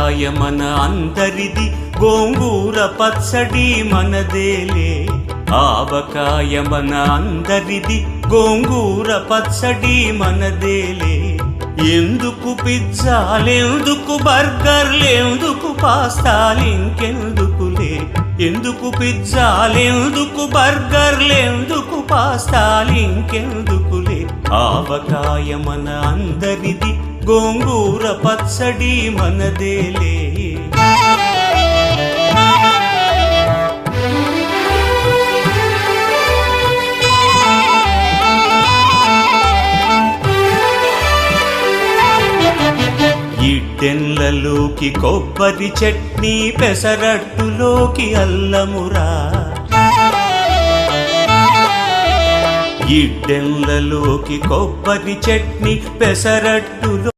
ఆవకాయ మన అందరిది, గోంగూర పచ్చడి మనదేలే. ఆవకాయ మన అందరిది, గోంగూర పచ్చడి మనదేలే. ఎందుకు పిజ్జాలెందుకు బర్గర్లెందుకు పాస్తాలింకెందుకులే. ఎందుకు పిజ్జాలెందుకు బర్గర్లెందుకు పాస్తాలింకెందుకులే. ఆవకాయ మన అందరిది, గోంగూర పచ్చడి మనదేలే. ఇడ్డెన్లలోకి కొబ్బరి చట్నీ, పెసరట్టులోకి అల్లమురా. ఇడ్డెన్లలోకి కొబ్బరి చట్నీ, పెసరట్టులో